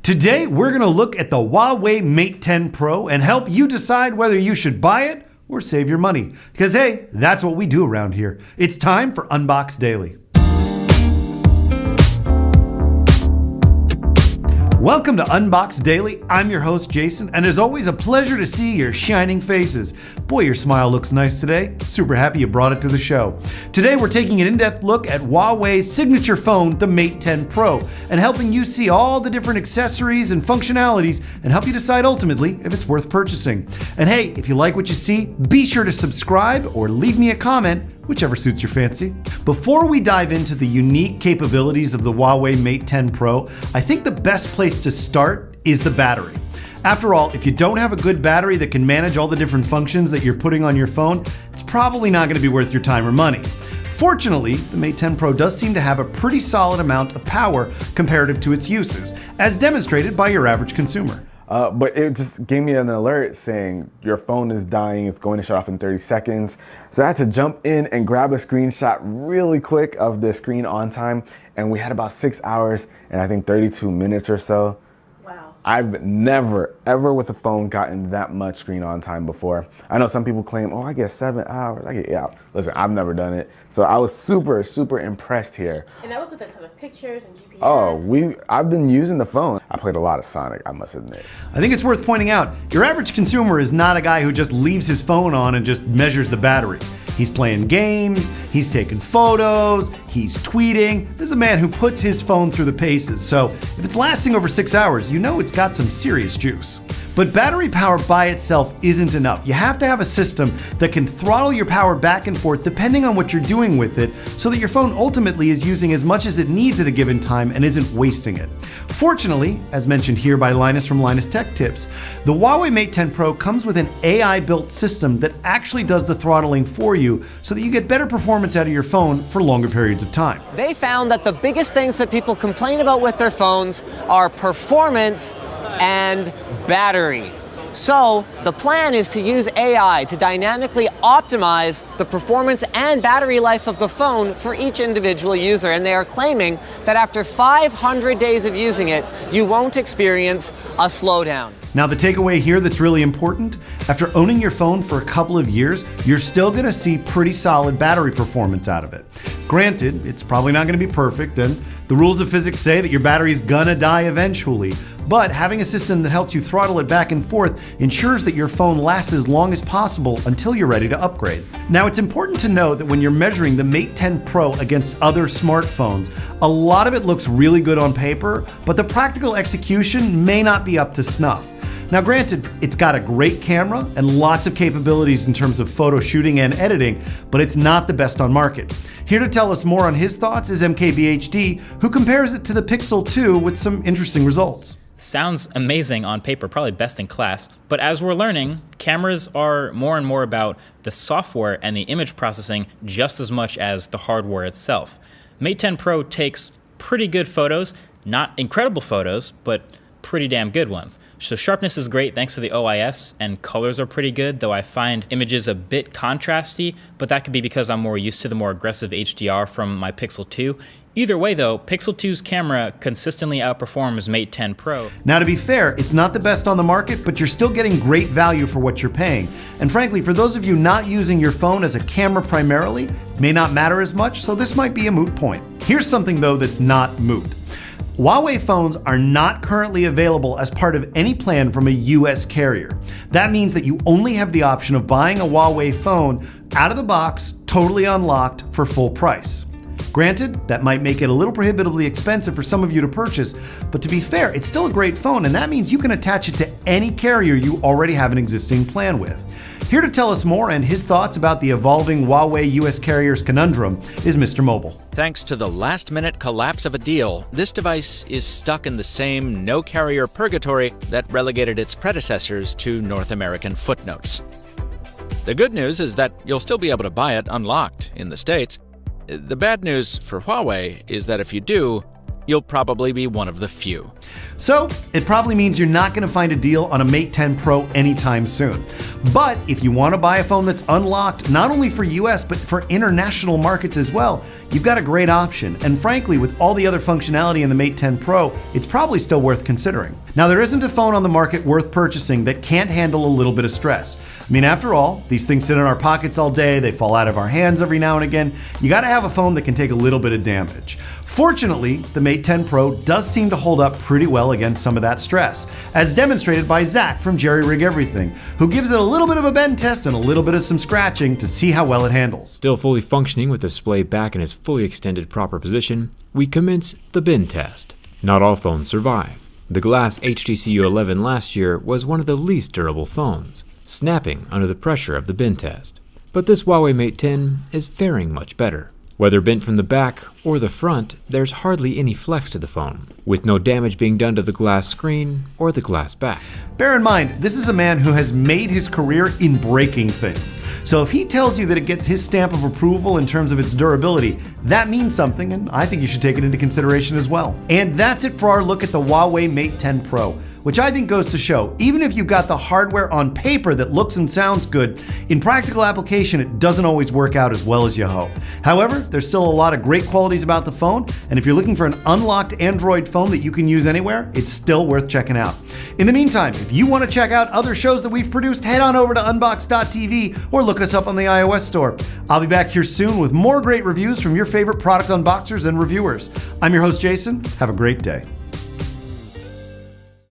Today, we're going to look at the Huawei Mate 10 Pro and help you decide whether you should buy it or save your money. Because hey, that's what we do around here. It's time for Unboxed Daily. Welcome to Unboxed Daily. I'm your host, Jason, and as always, a pleasure to see your shining faces. Boy, your smile looks nice today. Super happy you brought it to the show. Today, we're taking an in-depth look at Huawei's signature phone, the Mate 10 Pro, and helping you see all the different accessories and functionalities and help you decide ultimately if it's worth purchasing. And hey, if you like what you see, be sure to subscribe or leave me a comment, whichever suits your fancy. Before we dive into the unique capabilities of the Huawei Mate 10 Pro, I think the best place to start is the battery. After all, if you don't have a good battery that can manage all the different functions that you're putting on your phone, it's probably not going to be worth your time or money. Fortunately, the Mate 10 Pro does seem to have a pretty solid amount of power comparative to its uses, as demonstrated by your average consumer. But it just gave me an alert saying your phone is dying, it's going to shut off in 30 seconds. So I had to jump in and grab a screenshot really quick of the screen on time, and we had about 6 hours and I think 32 minutes or so. Wow. I've never, ever with a phone gotten that much screen on time before. I know some people claim, oh, I get 7 hours, I get 8 hours. Listen, I've never done it. So I was super, super impressed here. And that was with a ton of pictures and GPS. Oh, I've been using the phone. I played a lot of Sonic, I must admit. I think it's worth pointing out, your average consumer is not a guy who just leaves his phone on and just measures the battery. He's playing games, he's taking photos, he's tweeting. This is a man who puts his phone through the paces. So if it's lasting over 6 hours, you know it's got some serious juice. But battery power by itself isn't enough. You have to have a system that can throttle your power back and forth depending on what you're doing with it, so that your phone ultimately is using as much as it needs at a given time and isn't wasting it. Fortunately, as mentioned here by Linus from Linus Tech Tips, the Huawei Mate 10 Pro comes with an AI-built system that actually does the throttling for you so that you get better performance out of your phone for longer periods of time. They found that the biggest things that people complain about with their phones are performance and battery. So the plan is to use AI to dynamically optimize the performance and battery life of the phone for each individual user. And they are claiming that after 500 days of using it, you won't experience a slowdown. Now the takeaway here that's really important, after owning your phone for a couple of years, you're still gonna see pretty solid battery performance out of it. Granted, it's probably not gonna be perfect, and the rules of physics say that your battery's gonna die eventually, but having a system that helps you throttle it back and forth ensures that your phone lasts as long as possible until you're ready to upgrade. Now it's important to know that when you're measuring the Mate 10 Pro against other smartphones, a lot of it looks really good on paper, but the practical execution may not be up to snuff. Now granted, it's got a great camera and lots of capabilities in terms of photo shooting and editing, but it's not the best on market. Here to tell us more on his thoughts is MKBHD, who compares it to the Pixel 2 with some interesting results. Sounds amazing on paper, probably best in class, but as we're learning, cameras are more and more about the software and the image processing just as much as the hardware itself. Mate 10 Pro takes pretty good photos, not incredible photos, but pretty damn good ones. So sharpness is great thanks to the OIS, and colors are pretty good, though I find images a bit contrasty, but that could be because I'm more used to the more aggressive HDR from my Pixel 2. Either way though, Pixel 2's camera consistently outperforms Mate 10 Pro. Now to be fair, it's not the best on the market, but you're still getting great value for what you're paying. And frankly, for those of you not using your phone as a camera primarily, it may not matter as much, so this might be a moot point. Here's something though that's not moot. Huawei phones are not currently available as part of any plan from a US carrier. That means that you only have the option of buying a Huawei phone out of the box, totally unlocked, for full price. Granted, that might make it a little prohibitively expensive for some of you to purchase, but to be fair, it's still a great phone, and that means you can attach it to any carrier you already have an existing plan with. Here to tell us more and his thoughts about the evolving Huawei US carriers conundrum is Mr. Mobile. Thanks to the last-minute collapse of a deal, this device is stuck in the same no-carrier purgatory that relegated its predecessors to North American footnotes. The good news is that you'll still be able to buy it unlocked in the States. The bad news for Huawei is that if you do, you'll probably be one of the few. So, it probably means you're not going to find a deal on a Mate 10 Pro anytime soon. But if you want to buy a phone that's unlocked, not only for US, but for international markets as well, you've got a great option. And frankly, with all the other functionality in the Mate 10 Pro, it's probably still worth considering. Now, there isn't a phone on the market worth purchasing that can't handle a little bit of stress. I mean, after all, these things sit in our pockets all day, they fall out of our hands every now and again. You got to have a phone that can take a little bit of damage. Fortunately, the Mate 10 Pro does seem to hold up pretty well against some of that stress, as demonstrated by Zach from JerryRigEverything, who gives it a little bit of a bend test and a little bit of some scratching to see how well it handles. Still fully functioning with the display back in its fully extended proper position, we commence the bend test. Not all phones survive. The glass HTC U11 last year was one of the least durable phones, snapping under the pressure of the bend test. But this Huawei Mate 10 is faring much better. Whether bent from the back or the front, there's hardly any flex to the phone, with no damage being done to the glass screen or the glass back. Bear in mind, this is a man who has made his career in breaking things. So if he tells you that it gets his stamp of approval in terms of its durability, that means something, and I think you should take it into consideration as well. And that's it for our look at the Huawei Mate 10 Pro, which I think goes to show, even if you've got the hardware on paper that looks and sounds good, in practical application it doesn't always work out as well as you hope. However, there's still a lot of great qualities about the phone, and if you're looking for an unlocked Android phone that you can use anywhere, it's still worth checking out. In the meantime, if you want to check out other shows that we've produced, head on over to Unboxed.tv or look us up on the iOS store. I'll be back here soon with more great reviews from your favorite product unboxers and reviewers. I'm your host, Jason. Have a great day.